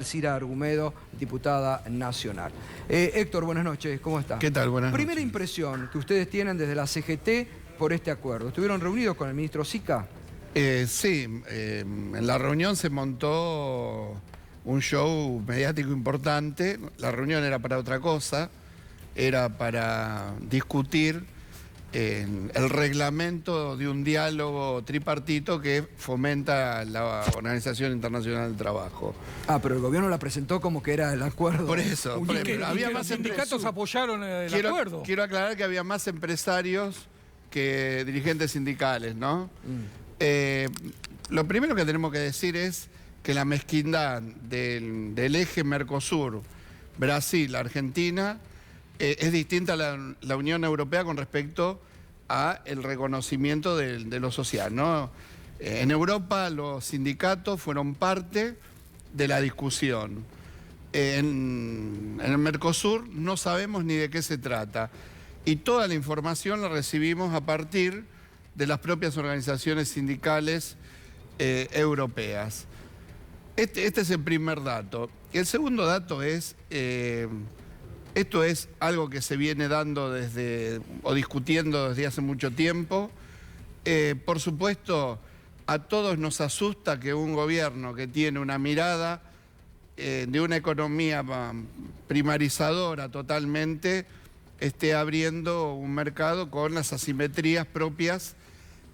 Cira Argumedo, diputada nacional. Héctor, buenas noches, ¿cómo está? ¿Qué tal? Buenas Primera noches. impresión que ustedes tienen desde la CGT por este acuerdo. ¿Estuvieron reunidos con el ministro Sica? Sí, en la reunión se montó un show mediático importante. La reunión era para otra cosa, era para discutir el reglamento de un diálogo tripartito que fomenta la Organización Internacional del Trabajo. Ah, pero el gobierno la presentó como que era el acuerdo. Por eso, había más los sindicatos apoyaron el acuerdo. Quiero aclarar que había más empresarios que dirigentes sindicales, ¿no? Lo primero que tenemos que decir es que la mezquindad del eje Mercosur, Brasil, Argentina, es distinta a la Unión Europea con respecto a el reconocimiento de lo social, ¿no? En Europa los sindicatos fueron parte de la discusión. En el Mercosur no sabemos ni de qué se trata. Y toda la información la recibimos a partir de las propias organizaciones sindicales europeas. Este es el primer dato. Y el segundo dato es, esto es algo que se viene dando o discutiendo desde hace mucho tiempo. Por supuesto, a todos nos asusta que un gobierno que tiene una mirada de una economía primarizadora totalmente, esté abriendo un mercado con las asimetrías propias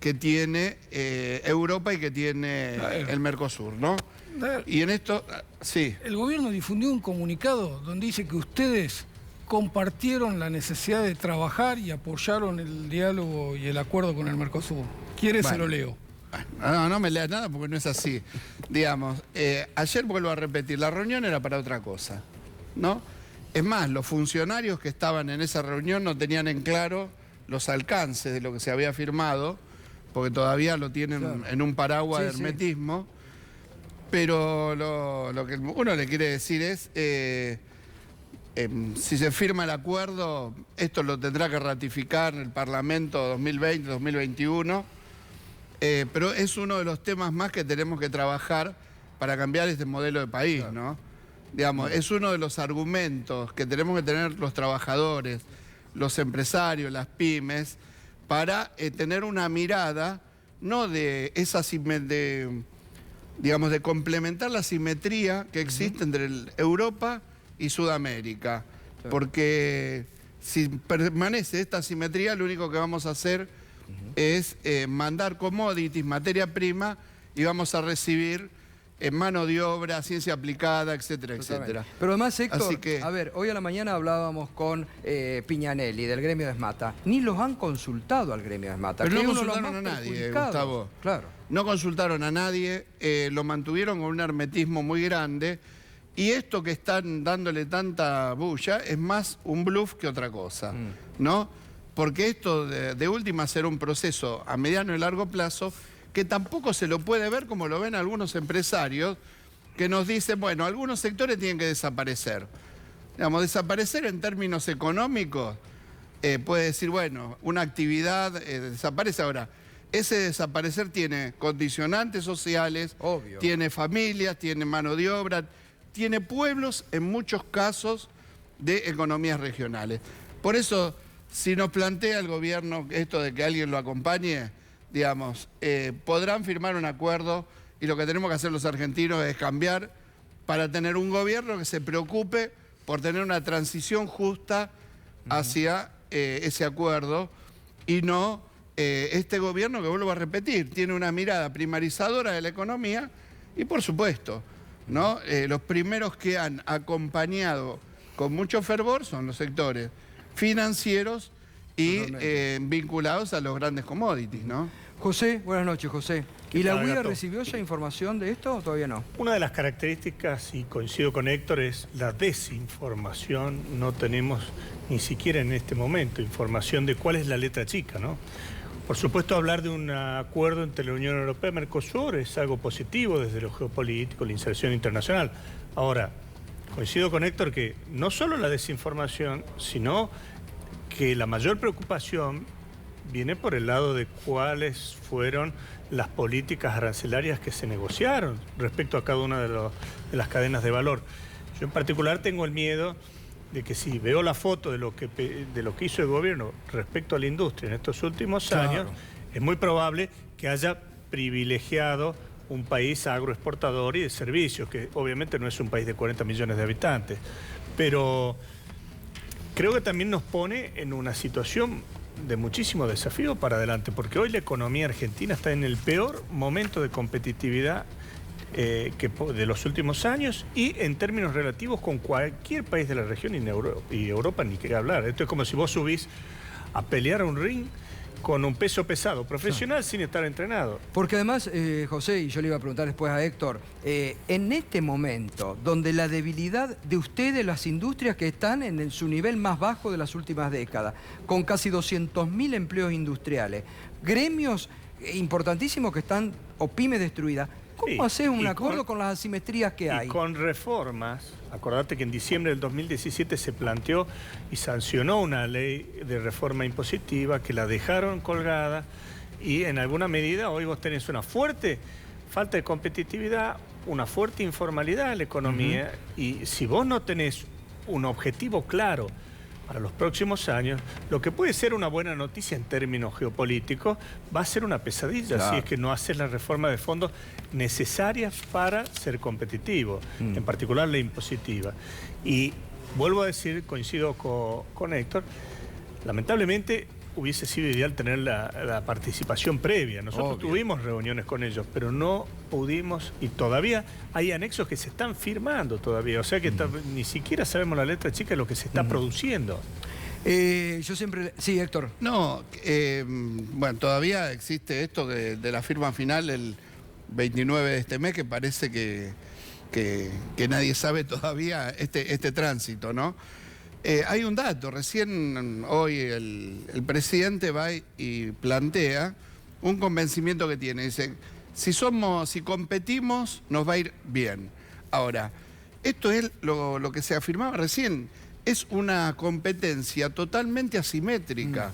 que tiene Europa y que tiene el Mercosur, ¿no? Y en esto, sí. El gobierno difundió un comunicado donde dice que ustedes compartieron la necesidad de trabajar y apoyaron el diálogo y el acuerdo con el Mercosur. ¿Quiere? Se lo leo. No me leas nada porque no es así. Digamos, ayer vuelvo a repetir, la reunión era para otra cosa, ¿no? Es más, los funcionarios que estaban en esa reunión no tenían en claro los alcances de lo que se había firmado, porque todavía lo tienen en un paraguas de hermetismo. Pero lo que uno le quiere decir es, si se firma el acuerdo, esto lo tendrá que ratificar el Parlamento 2020-2021, pero es uno de los temas más que tenemos que trabajar para cambiar este modelo de país, ¿no? Digamos, es uno de los argumentos que tenemos que tener los trabajadores, los empresarios, las pymes, para tener una mirada, no de esa digamos, de complementar la simetría que existe entre Europa y Sudamérica. Porque si permanece esta simetría, lo único que vamos a hacer es mandar commodities, materia prima, y vamos a recibir mano de obra, ciencia aplicada, etcétera, etcétera. Pero además, Héctor, así que, a ver, hoy a la mañana hablábamos con Piñanelli, del gremio de ESMATA. Ni los han consultado al gremio de ESMATA. Pero no consultaron a nadie, Gustavo. Claro. No consultaron a nadie, lo mantuvieron con un hermetismo muy grande. Y esto que están dándole tanta bulla es más un bluff que otra cosa, ¿no? Porque esto de última será un proceso a mediano y largo plazo que tampoco se lo puede ver como lo ven algunos empresarios que nos dicen, bueno, algunos sectores tienen que desaparecer. Digamos, desaparecer en términos económicos puede decir, bueno, una actividad desaparece. Ahora, ese desaparecer tiene condicionantes sociales, obvio, tiene familias, tiene mano de obra, tiene pueblos, en muchos casos, de economías regionales. Por eso, si nos plantea el gobierno esto de que alguien lo acompañe, digamos, podrán firmar un acuerdo y lo que tenemos que hacer los argentinos es cambiar para tener un gobierno que se preocupe por tener una transición justa hacia ese acuerdo y no este gobierno que, vuelvo a repetir, tiene una mirada primarizadora de la economía y, por supuesto, ¿no? Los primeros que han acompañado con mucho fervor son los sectores financieros y vinculados a los grandes commodities, ¿no? José, buenas noches, José. ¿Y la UIA recibió ya información de esto o todavía no? Una de las características, y coincido con Héctor, es la desinformación. No tenemos ni siquiera en este momento información de cuál es la letra chica, ¿no? Por supuesto, hablar de un acuerdo entre la Unión Europea y Mercosur es algo positivo desde lo geopolítico, la inserción internacional. Ahora, coincido con Héctor que no solo la desinformación, sino que la mayor preocupación viene por el lado de cuáles fueron las políticas arancelarias que se negociaron respecto a cada una de las cadenas de valor. Yo en particular tengo el miedo de que si veo la foto de lo que hizo el gobierno respecto a la industria en estos últimos años, es muy probable que haya privilegiado un país agroexportador y de servicios, que obviamente no es un país de 40 millones de habitantes, pero creo que también nos pone en una situación de muchísimo desafío para adelante, porque hoy la economía argentina está en el peor momento de competitividad de los últimos años y en términos relativos con cualquier país de la región y Europa ni quería hablar. Esto es como si vos subís a pelear a un ring con un peso pesado profesional sin estar entrenado. Porque además, José, y yo le iba a preguntar después a Héctor, en este momento, donde la debilidad de ustedes, las industrias que están en su nivel más bajo de las últimas décadas, con casi 200.000 empleos industriales, gremios importantísimos que están, o pymes destruidas, ¿cómo haces un acuerdo con las asimetrías que hay? Y con reformas, acordate que en diciembre del 2017 se planteó y sancionó una ley de reforma impositiva que la dejaron colgada y en alguna medida hoy vos tenés una fuerte falta de competitividad, una fuerte informalidad en la economía y si vos no tenés un objetivo claro para los próximos años, lo que puede ser una buena noticia en términos geopolíticos va a ser una pesadilla si es que no haces la reforma de fondo necesarias para ser competitivo, en particular la impositiva. Y vuelvo a decir, coincido con Héctor, lamentablemente hubiese sido ideal tener la participación previa. Nosotros tuvimos reuniones con ellos, pero no pudimos, y todavía hay anexos que se están firmando todavía, o sea que ni siquiera sabemos la letra chica de lo que se está produciendo. Yo siempre... Sí, Héctor. No, bueno, todavía existe esto de la firma final el 29 de este mes, que parece que nadie sabe todavía este tránsito, ¿no? Hay un dato, recién hoy el presidente va y plantea un convencimiento que tiene, dice, si competimos nos va a ir bien. Ahora, esto es lo que se afirmaba recién, es una competencia totalmente asimétrica.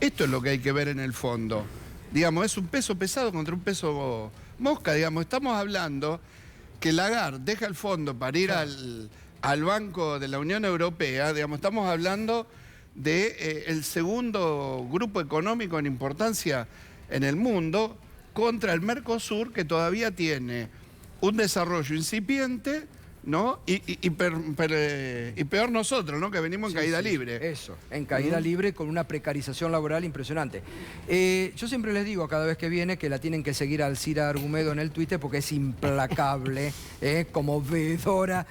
Esto es lo que hay que ver en el fondo. Digamos, es un peso pesado contra un peso mosca, digamos, estamos hablando que Lagarde deja el fondo para ir al Banco de la Unión Europea, digamos, estamos hablando de el segundo grupo económico en importancia en el mundo contra el Mercosur, que todavía tiene un desarrollo incipiente, ¿no? Y peor nosotros, ¿no? Que venimos en caída libre. Eso, en caída libre con una precarización laboral impresionante. Yo siempre les digo cada vez que viene que la tienen que seguir a Alcira Argumedo en el Twitter porque es implacable, como veedora,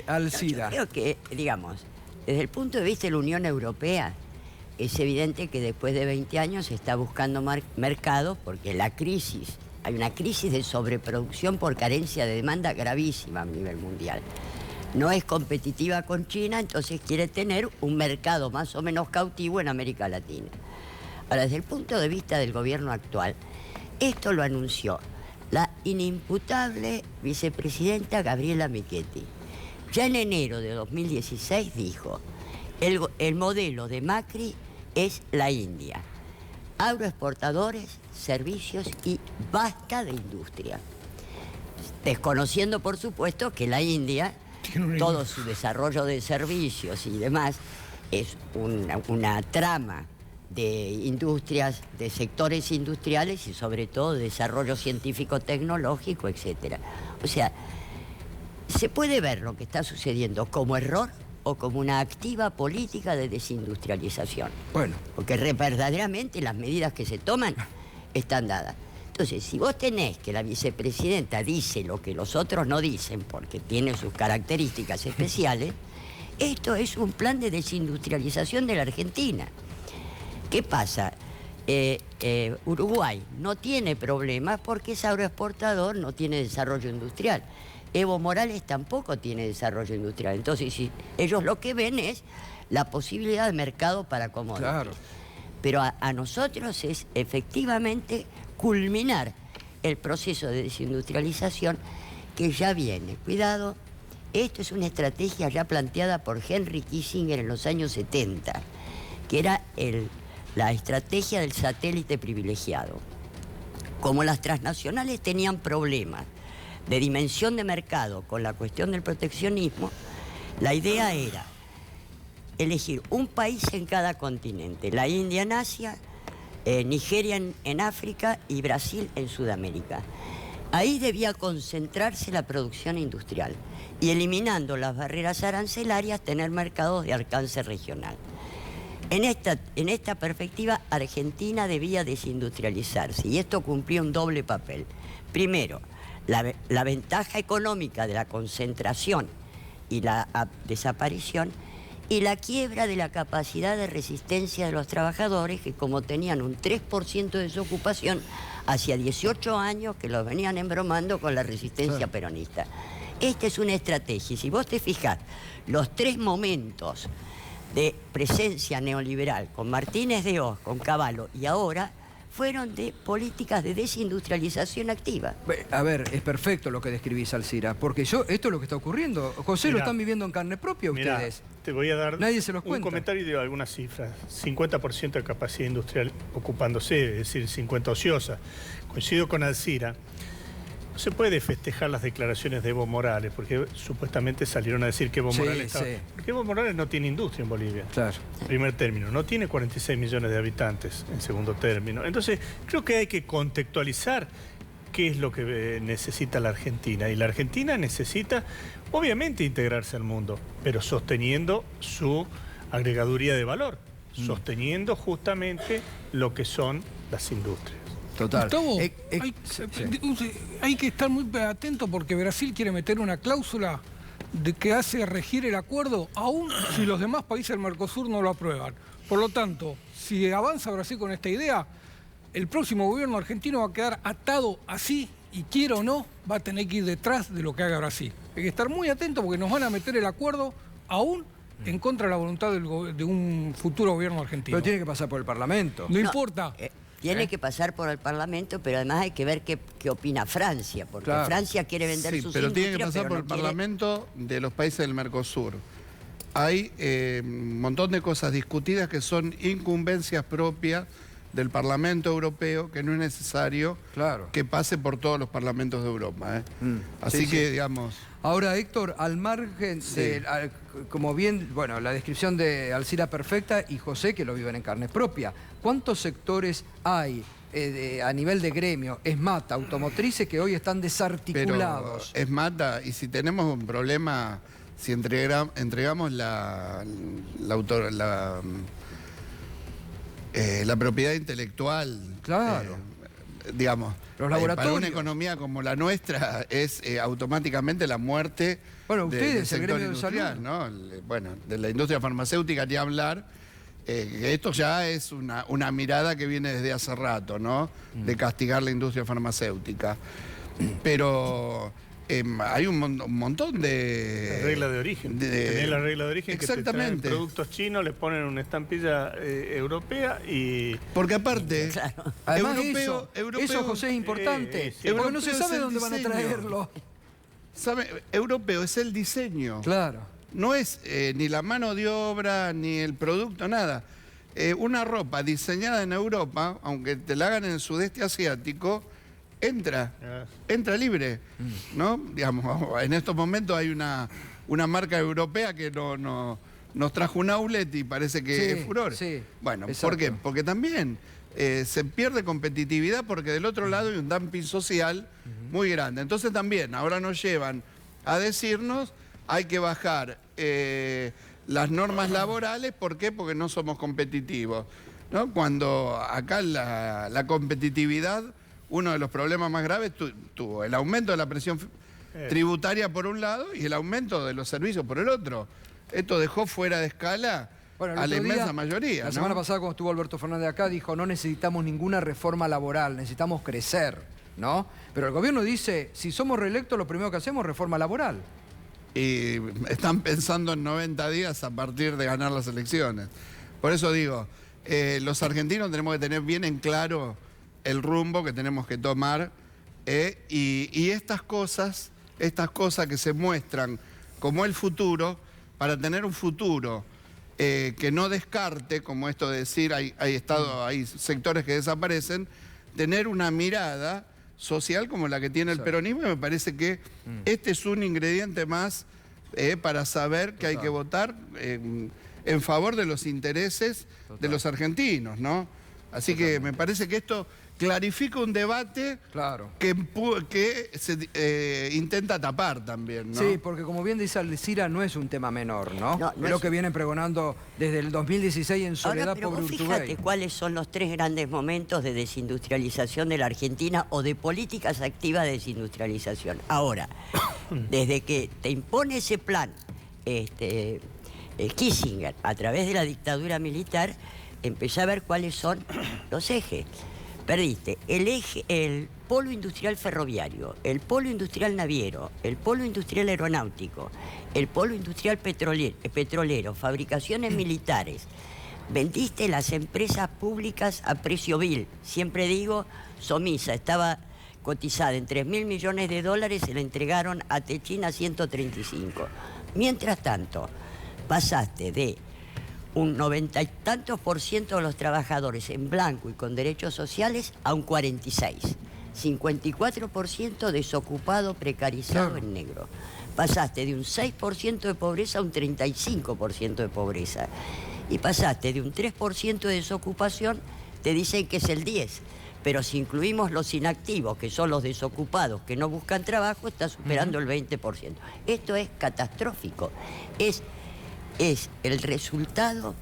Alcira. Yo creo que, digamos, desde el punto de vista de la Unión Europea, es evidente que después de 20 años se está buscando mercados porque la crisis... Hay una crisis de sobreproducción por carencia de demanda gravísima a nivel mundial. No es competitiva con China, entonces quiere tener un mercado más o menos cautivo en América Latina. Ahora, desde el punto de vista del gobierno actual, esto lo anunció la inimputable vicepresidenta Gabriela Michetti. Ya en enero de 2016 dijo, el modelo de Macri es la India. Agroexportadores, servicios y basta de industria. Desconociendo, por supuesto, que la India, todo su desarrollo de servicios y demás, es una trama de industrias, de sectores industriales y sobre todo de desarrollo científico-tecnológico, etc. O sea, se puede ver lo que está sucediendo como error o como una activa política de desindustrialización. Bueno. Porque verdaderamente las medidas que se toman están dadas. Entonces, si vos tenés que la vicepresidenta dice lo que los otros no dicen, porque tiene sus características especiales, esto es un plan de desindustrialización de la Argentina. ¿Qué pasa? Uruguay no tiene problemas porque es agroexportador, no tiene desarrollo industrial. Evo Morales tampoco tiene desarrollo industrial. Entonces, ellos lo que ven es la posibilidad de mercado para commodities. Claro. Pero a nosotros es efectivamente culminar el proceso de desindustrialización que ya viene. Cuidado, esto es una estrategia ya planteada por Henry Kissinger en los años 70, que era la estrategia del satélite privilegiado. Como las transnacionales tenían problemas de dimensión de mercado con la cuestión del proteccionismo, la idea era elegir un país en cada continente, la India en Asia, Nigeria en África y Brasil en Sudamérica. Ahí debía concentrarse la producción industrial y, eliminando las barreras arancelarias, tener mercados de alcance regional. En esta perspectiva, Argentina debía desindustrializarse, y esto cumplía un doble papel. Primero, la ventaja económica de la concentración y la desaparición, y la quiebra de la capacidad de resistencia de los trabajadores, que como tenían un 3% de desocupación, hacía 18 años que los venían embromando con la resistencia peronista. Esta es una estrategia, y si vos te fijás, los 3 momentos de presencia neoliberal, con Martínez de Hoz, con Cavallo y ahora, fueron de políticas de desindustrialización activa. A ver, es perfecto lo que describís, Alcira, porque esto es lo que está ocurriendo. José, Mirá, lo están viviendo en carne propia ustedes. Te voy a dar Nadie se los un cuenta. comentario de algunas cifras. 50% de capacidad industrial ocupándose, es decir, 50 ociosa. Coincido con Alcira. No se puede festejar las declaraciones de Evo Morales, porque supuestamente salieron a decir que Evo Morales estaba... Porque Evo Morales no tiene industria en Bolivia. Claro. Primer término. No tiene 46 millones de habitantes en segundo término. Entonces, creo que hay que contextualizar qué es lo que necesita la Argentina. Y la Argentina necesita, obviamente, integrarse al mundo, pero sosteniendo su agregaduría de valor, sosteniendo justamente lo que son las industrias. Total. Gustavo, Sí. hay que estar muy atento porque Brasil quiere meter una cláusula de que hace regir el acuerdo aún si los demás países del Mercosur no lo aprueban. Por lo tanto, si avanza Brasil con esta idea, el próximo gobierno argentino va a quedar atado así, y quiera o no, va a tener que ir detrás de lo que haga Brasil. Hay que estar muy atento porque nos van a meter el acuerdo aún en contra de la voluntad de un futuro gobierno argentino. Pero tiene que pasar por el Parlamento. No importa. Tiene que pasar por el Parlamento, pero además hay que ver qué opina Francia, porque Claro. Francia quiere vender Sí, sus pero industrias, tiene que pasar pero por no el quiere- Parlamento de los países del Mercosur. Hay un montón de cosas discutidas que son incumbencias propias del Parlamento Europeo, que no es necesario Claro. que pase por todos los parlamentos de Europa. Así Sí, que, sí. digamos... Ahora, Héctor, al margen de, como bien, bueno, la descripción de Alcira perfecta y José, que lo viven en carne propia, ¿cuántos sectores hay a nivel de gremio, ESMATA, automotrices, que hoy están Pero desarticulados? es mata, y si tenemos un problema, si entregamos la propiedad intelectual, Claro. digamos, Los para laboratorios. una economía como la nuestra es automáticamente la muerte Bueno, ustedes, del el sector gremio de industrial, salud. ¿no? Bueno, de la industria farmacéutica ni hablar. Que esto ya es una mirada que viene desde hace rato, ¿no? De castigar la industria farmacéutica. Pero hay un montón de... La regla de origen. Tenés la regla de origen que te traen Exactamente. productos chinos, le ponen una estampilla europea y... Porque aparte, Claro. Además, europeo, eso, José, es importante, sí. porque no se Europeo sabe es el dónde van a diseño. traerlo. ¿sabe? Europeo es el diseño. Claro. No es ni la mano de obra, ni el producto, nada. Una ropa diseñada en Europa, aunque te la hagan en el sudeste asiático, entra libre, ¿no? Digamos, en estos momentos hay una marca europea que nos trajo un outlet y parece que Sí, es furor. sí, Bueno, exacto. ¿por qué? Porque también se pierde competitividad porque del otro lado hay un dumping social muy grande. Entonces también, ahora nos llevan a decirnos hay que bajar las normas laborales. ¿Por qué? Porque no somos competitivos, ¿no? Cuando acá la competitividad, uno de los problemas más graves tuvo el aumento de la presión tributaria por un lado y el aumento de los servicios por el otro. Esto dejó fuera de escala Bueno, el a la otro día, inmensa mayoría. La ¿no? semana pasada, cuando estuvo Alberto Fernández acá, dijo: no necesitamos ninguna reforma laboral, necesitamos crecer, ¿no? Pero el gobierno dice: si somos reelectos, lo primero que hacemos es reforma laboral. Y están pensando en 90 días a partir de ganar las elecciones. Por eso digo, los argentinos tenemos que tener bien en claro el rumbo que tenemos que tomar y estas cosas que se muestran como el futuro, para tener un futuro que no descarte, como esto de decir, hay sectores que desaparecen, tener una mirada social como la que tiene el peronismo, y me parece que este es un ingrediente más para saber que hay que votar en favor de los intereses de los argentinos, ¿no? Así que me parece que esto clarifica un debate que se intenta tapar también, ¿no? Sí, porque como bien dice Alcira, no es un tema menor, ¿no? Es lo que vienen pregonando desde el 2016 en Soledad Pobre Urtubey. Fíjate cuáles son los 3 grandes momentos de desindustrialización de la Argentina o de políticas activas de desindustrialización. Ahora, desde que te impone ese plan Kissinger a través de la dictadura militar, empecé a ver cuáles son los ejes. Perdiste el polo industrial ferroviario, el polo industrial naviero, el polo industrial aeronáutico, el polo industrial petrolero, fabricaciones militares. Vendiste las empresas públicas a precio vil. Siempre digo, Somisa estaba cotizada en $3.000 millones, se la entregaron a Techina 135. Mientras tanto, pasaste de un 90 y tantos % de los trabajadores en blanco y con derechos sociales a un 46. 54% desocupado, precarizado en negro. Pasaste de un 6% de pobreza a un 35% de pobreza. Y pasaste de un 3% de desocupación, te dicen que es el 10%. Pero si incluimos los inactivos, que son los desocupados que no buscan trabajo, está superando el 20%. Esto es catastrófico. Es el resultado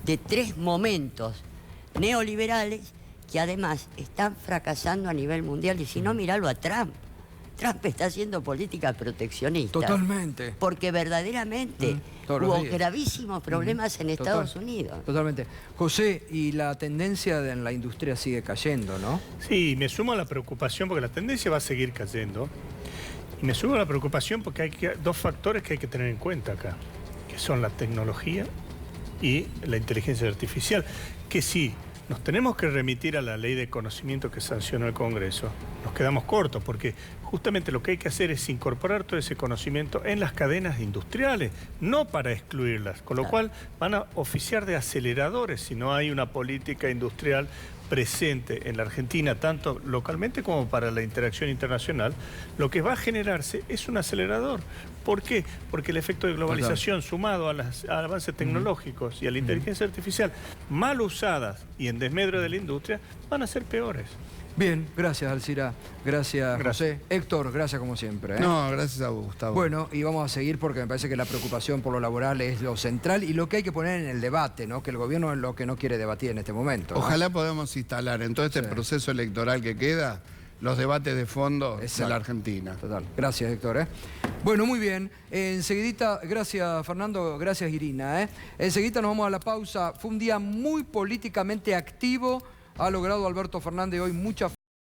de 3 momentos neoliberales que además están fracasando a nivel mundial. Y si no, míralo a Trump. Trump está haciendo política proteccionista. Totalmente. Porque verdaderamente hubo gravísimos problemas en Estados Unidos. Totalmente. José, y la tendencia en la industria sigue cayendo, ¿no? Sí, me sumo a la preocupación porque la tendencia va a seguir cayendo. Y me sumo a la preocupación porque hay 2 factores que hay que tener en cuenta acá, que son la tecnología y la inteligencia artificial, que sí, nos tenemos que remitir a la ley de conocimiento que sancionó el Congreso. Nos quedamos cortos porque justamente lo que hay que hacer es incorporar todo ese conocimiento en las cadenas industriales, no para excluirlas, con lo cual van a oficiar de aceleradores si no hay una política industrial presente en la Argentina, tanto localmente como para la interacción internacional. Lo que va a generarse es un acelerador. ¿Por qué? Porque el efecto de globalización sumado a los avances tecnológicos y a la inteligencia artificial mal usadas y en desmedro de la industria van a ser peores. Bien, gracias Alcira, gracias José. Héctor, gracias como siempre. No, gracias a vos, Gustavo. Bueno, y vamos a seguir porque me parece que la preocupación por lo laboral es lo central y lo que hay que poner en el debate, ¿no? Que el gobierno es lo que no quiere debatir en este momento, ¿no? Ojalá podamos instalar en todo este proceso electoral que queda los debates de fondo de la Argentina. Total. Gracias, Héctor. Bueno, muy bien. Enseguidita, gracias Fernando, gracias Irina. Enseguidita nos vamos a la pausa. Fue un día muy políticamente activo. Ha logrado Alberto Fernández hoy mucha